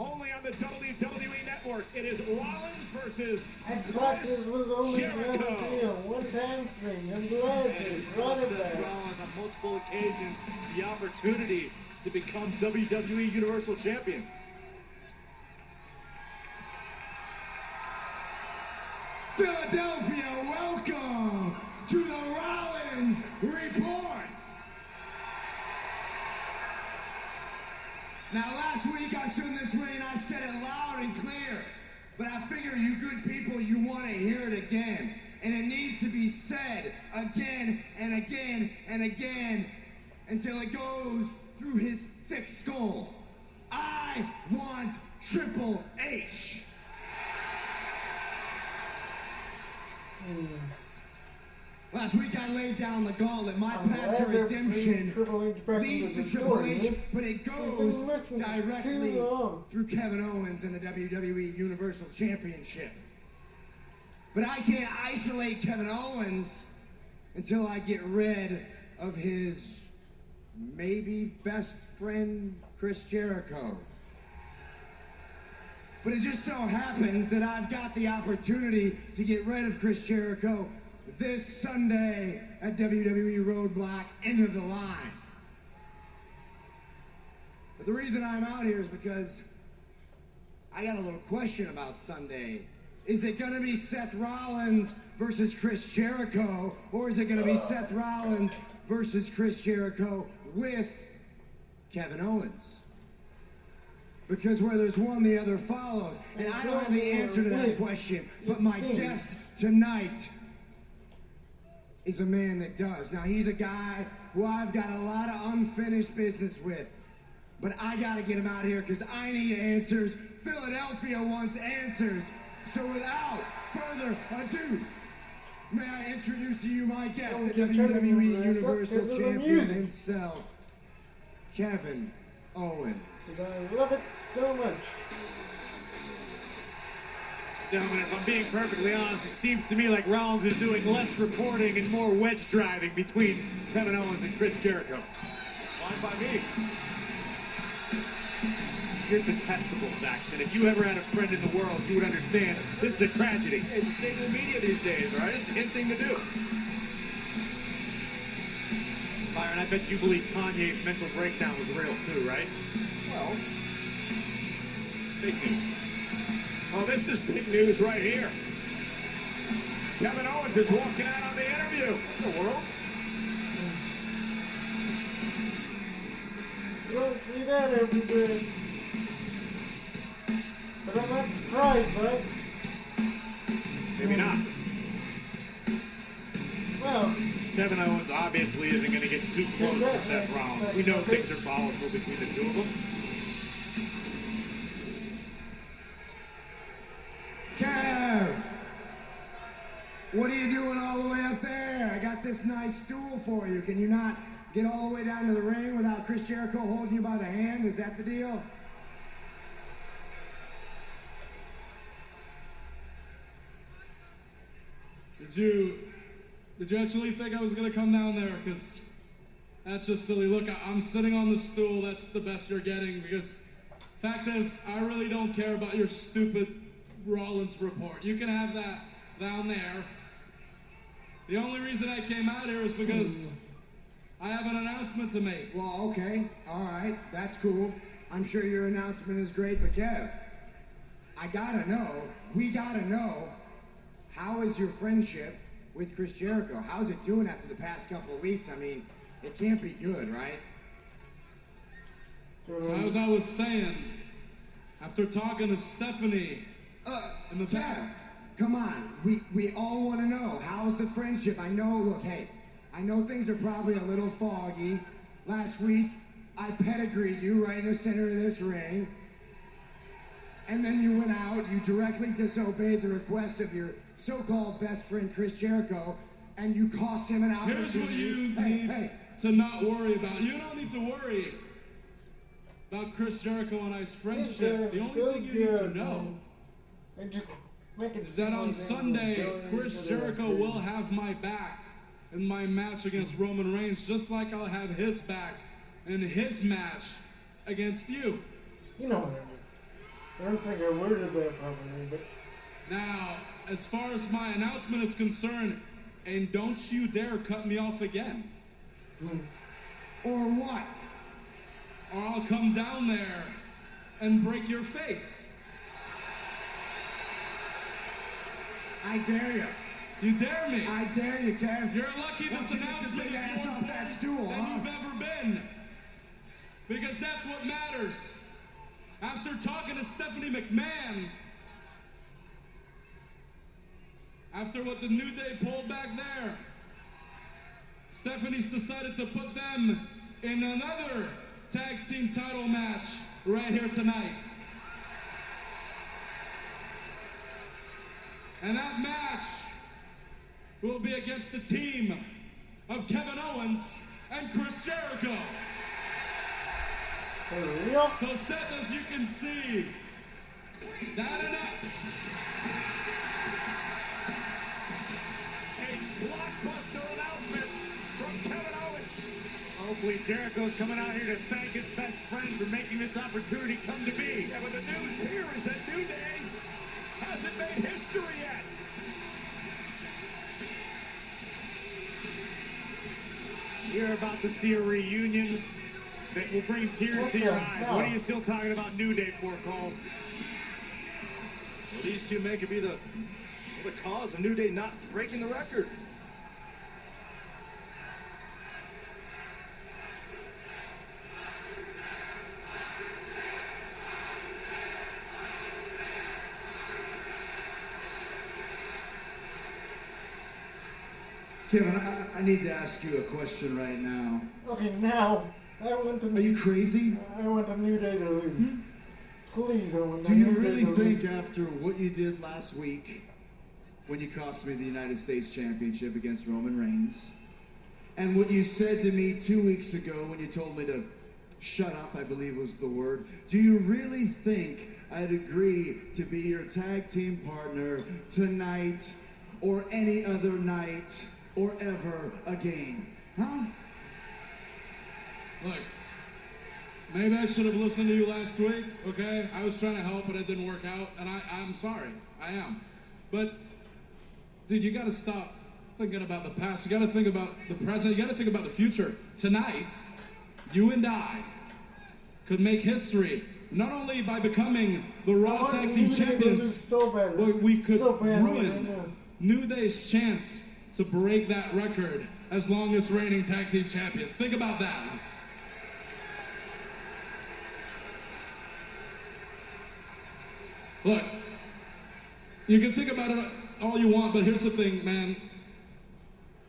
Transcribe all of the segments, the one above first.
only on the WWE Network. It is Rollins versus I thought this was only Jericho. gonna be a one-time thing. I'm glad they brought it back. Rollins on multiple occasions the opportunity to become WWE Universal Champion. Philadelphia, welcome to the Rollins Report. Now, last week I stood in this ring and I said it loud and clear, but I figure you good people, you want to hear it again. And it needs to be said again and again and again until it goes through his thick skull. I want Triple H. Last week I laid down the gauntlet. My path to redemption leads to Triple H, but it goes directly through Kevin Owens and the WWE Universal Championship. But I can't isolate Kevin Owens until I get rid of his maybe best friend, Chris Jericho. But it just so happens that I've got the opportunity to get rid of Chris Jericho this Sunday at WWE Roadblock, End of the Line. But the reason I'm out here is because I got a little question about Sunday. Is it going to be Seth Rollins versus Chris Jericho, or is it going to be Seth Rollins versus Chris Jericho with Kevin Owens? Because where there's one, the other follows. And I don't have the answer to that question, but my guest tonight is a man that does. Now, he's a guy who I've got a lot of unfinished business with, but I got to get him out here because I need answers. Philadelphia wants answers. So without further ado, may I introduce to you my guest, the WWE Universal Champion himself, Kevin Owens. I love it so much. Gentlemen, if I'm being perfectly honest, it seems to me like Rollins is doing less reporting and more wedge driving between Kevin Owens and Chris Jericho. It's fine by me. You're detestable, Saxton. If you ever had a friend in the world, you would understand this is a tragedy. Hey, it's the state of the media these days, all right? It's a good thing to do. Byron, I bet you believe Kanye's mental breakdown was real too, right? Well, Big news. Oh, this is big news right here. Kevin Owens is walking out on the interview. the world. You don't see that every day. But I'm not surprised, bud. Maybe not. Well, Kevin Owens obviously isn't going to get too close to Seth Rollins. We know things are volatile between the two of them. Kev, what are you doing all the way up there? I got this nice stool for you. Can you not get all the way down to the ring without Chris Jericho holding you by the hand? Is that the deal? Did you actually think I was gonna come down there? Because that's just silly. Look, I'm sitting on the stool. That's the best you're getting. Because fact is, I really don't care about your stupid Rollins report. You can have that down there. The only reason I came out here is because I have an announcement to make. Well, okay, all right, that's cool. I'm sure your announcement is great, but Kev, I gotta know, we gotta know, how is your friendship with Chris Jericho? How's it doing after the past couple of weeks? I mean, it can't be good, right? So as I was saying, after talking to Stephanie in the Kev, back, come on, we all want to know, how's the friendship? I know, look, hey, I know things are probably a little foggy. Last week, I pedigreed you right in the center of this ring. And then you went out, you directly disobeyed the request of your so-called best friend, Chris Jericho, and you cost him an opportunity. here's what you need to not worry about. You don't need to worry about Chris Jericho and I's friendship. The only thing you need to know is that on Sunday, Chris Jericho will have my back in my match against Roman Reigns, just like I'll have his back in his match against you. you know what I mean. I don't think I worded that properly, but Now, as far as my announcement is concerned, and don't you dare cut me off again, Or what? or I'll come down there and break your face. I dare you. You dare me? I dare you, Kev. You're lucky this Once you get your announcement big is ass more off that important stool, than huh? you've ever been. Because that's what matters. After talking to Stephanie McMahon, after what the New Day pulled back there, Stephanie's decided to put them in another tag team title match right here tonight. And that match will be against the team of Kevin Owens and Chris Jericho. for real? So Seth, as you can see, that enough. A blockbuster announcement from Kevin Owens. Hopefully Jericho's coming out here to thank his best friend for making this opportunity come to be. Yeah, but the news here is that New Day hasn't made history yet. You're about to see a reunion that will bring tears What to the your eyes. hell? What are you still talking about New Day for, Cole? Well, these two men could be the cause of New Day not breaking the record. Kevin, I need to ask you a question right now. Okay, now I want the Are you crazy? I want the New Day to lose. Please, I want the Do you New Day really to think lose. after what you did last week, when you cost me the United States Championship against Roman Reigns, and what you said to me 2 weeks ago when you told me to shut up, I believe was the word, do you really think I'd agree to be your tag team partner tonight or any other night or ever again? Huh? Look, maybe I should have listened to you last week, okay? I was trying to help, but it didn't work out, and I'm sorry. I am. But, dude, you gotta stop thinking about the past. You gotta think about the present. You gotta think about the future. Tonight, you and I could make history, not only by becoming the I Raw want Tag the Team New Day to lose Champions, so bad. but we could So bad right ruin now. New Day's chance to break that record as longest reigning tag team champions. Think about that. Look, you can think about it all you want, but here's the thing, man.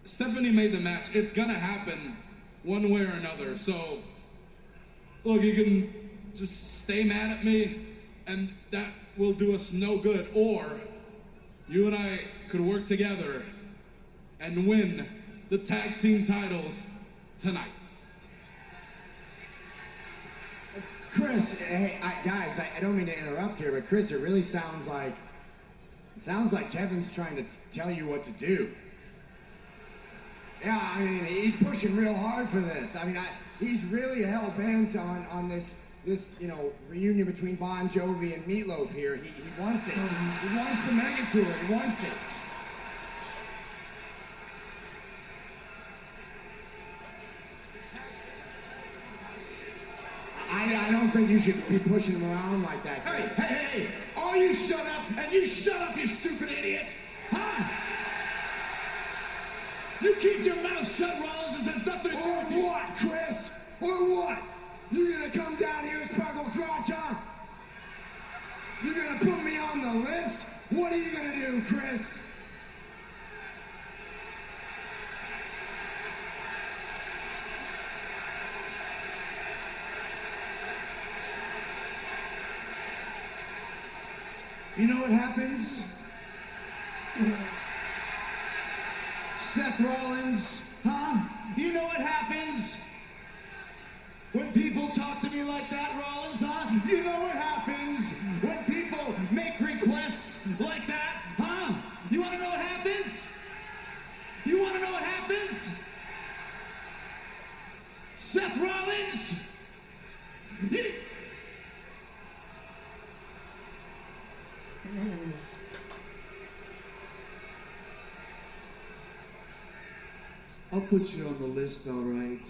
Stephanie made the match. It's gonna happen one way or another. So, look, you can just stay mad at me, and that will do us no good. Or, you and I could work together and win the tag team titles tonight. Chris, hey, guys, I don't mean to interrupt here, but Chris, it really sounds like Kevin's trying to tell you what to do. Yeah, I mean, he's pushing real hard for this. I mean, he's really hell bent on this reunion between Bon Jovi and Meatloaf here. He wants it. He wants the mega tour. He wants it. I don't think you should be pushing him around like that. Hey, all you shut up, and you shut up, you stupid idiot! Huh? You keep your mouth shut, Rollins. This has nothing to do with you. Or what, Chris? Or what? You gonna come down here and sparkle crotch, huh? You gonna put me on the list? What are you gonna do, Chris? You know what happens? Seth Rollins, huh? You know what happens when people talk to me like that, Rollins, huh? You know what happens when people make requests like that, huh? You want to know what happens? You want to know what happens? Seth Rollins, I'll put you on the list, all right.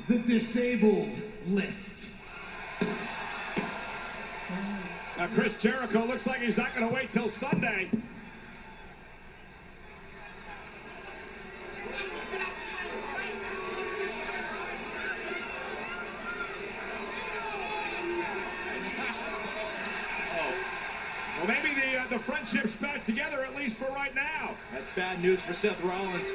The disabled list. Now Chris Jericho looks like he's not going to wait till Sunday. Well, maybe the friendship's back together, at least for right now. That's bad news for Seth Rollins.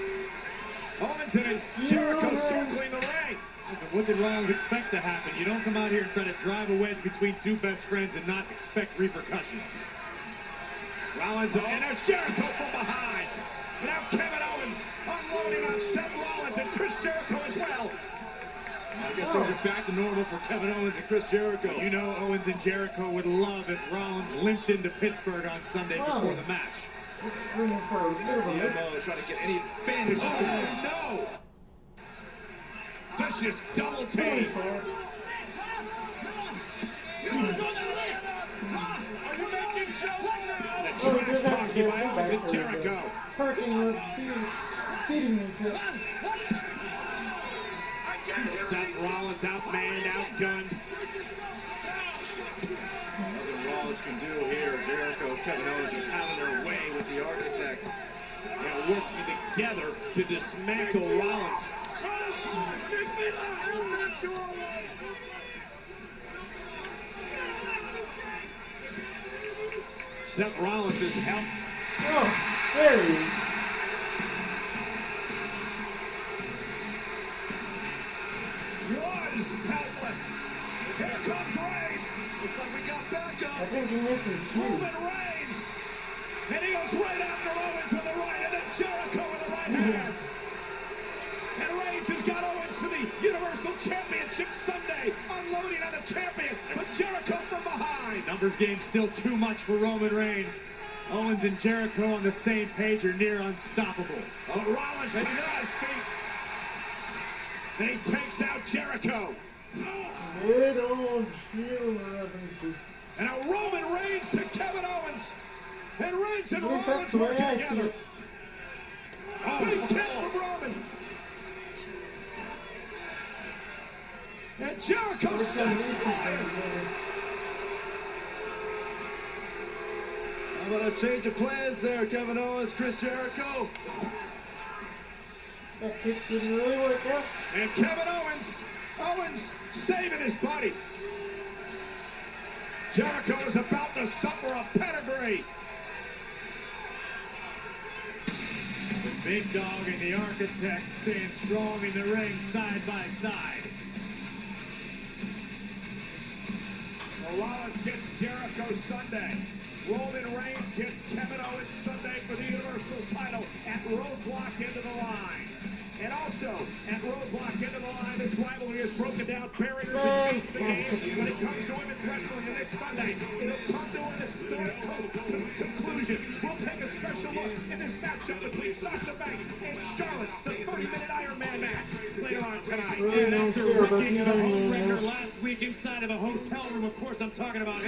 Owens and Jericho circling the ring. Listen, what did Rollins expect to happen? You don't come out here and try to drive a wedge between two best friends and not expect repercussions. Rollins, and there's Jericho from behind. And now Kevin Owens unloading on Seth Rollins and Chris Jericho as well. I guess things are back to normal for Kevin Owens and Chris Jericho. You know Owens and Jericho would love if Rollins limped into Pittsburgh on Sunday before the match. This is really for a That's the little bit. MO, trying to get any advantage. Oh, no! Vicious double team. The trash talking by Owens and Jericho. Parking beating me to Seth Rollins outmanned, outgunned. Nothing Rollins can do here. Jericho, Kevin Owens just having their way with the Architect. And working together to dismantle Rollins. Seth Rollins is helped. Oh, there he is. Was helpless. Here comes Reigns. Looks like we got backup. I think he misses you. Roman Reigns. And he goes right after Owens with the right, and then Jericho with the right hand. And Reigns has got Owens for the Universal Championship Sunday, unloading on the champion, but Jericho from behind. Numbers game still too much for Roman Reigns. Owens and Jericho on the same page are near unstoppable. Oh, Rollins back on his feet. And he takes out Jericho. Good old shield references. And now Roman Reigns to Kevin Owens. And Reigns and Yes, that's Rollins the way working I see together. it. Big kick from Roman. And Jericho set fire. How about a change of plans there, Kevin Owens, Chris Jericho? That kick didn't really work out. And Kevin Owens saving his body. Jericho is about to suffer a pedigree. The big dog and the Architect stand strong in the ring side by side. Well, Rollins gets Jericho Sunday. Roman Reigns gets Kevin Owens Sunday for the Universal title at Roadblock Into the Line. And also, at Roadblock Into the Line, this rivalry has broken down barriers and changed the game. When it comes to women's wrestling this Sunday, it'll come to an historic conclusion. We'll take a special look in this matchup between Sasha Banks and Charlotte, the 30-minute Iron Man match, later on tonight. And after wrecking the home wrecker last week inside of a hotel room, of course I'm talking about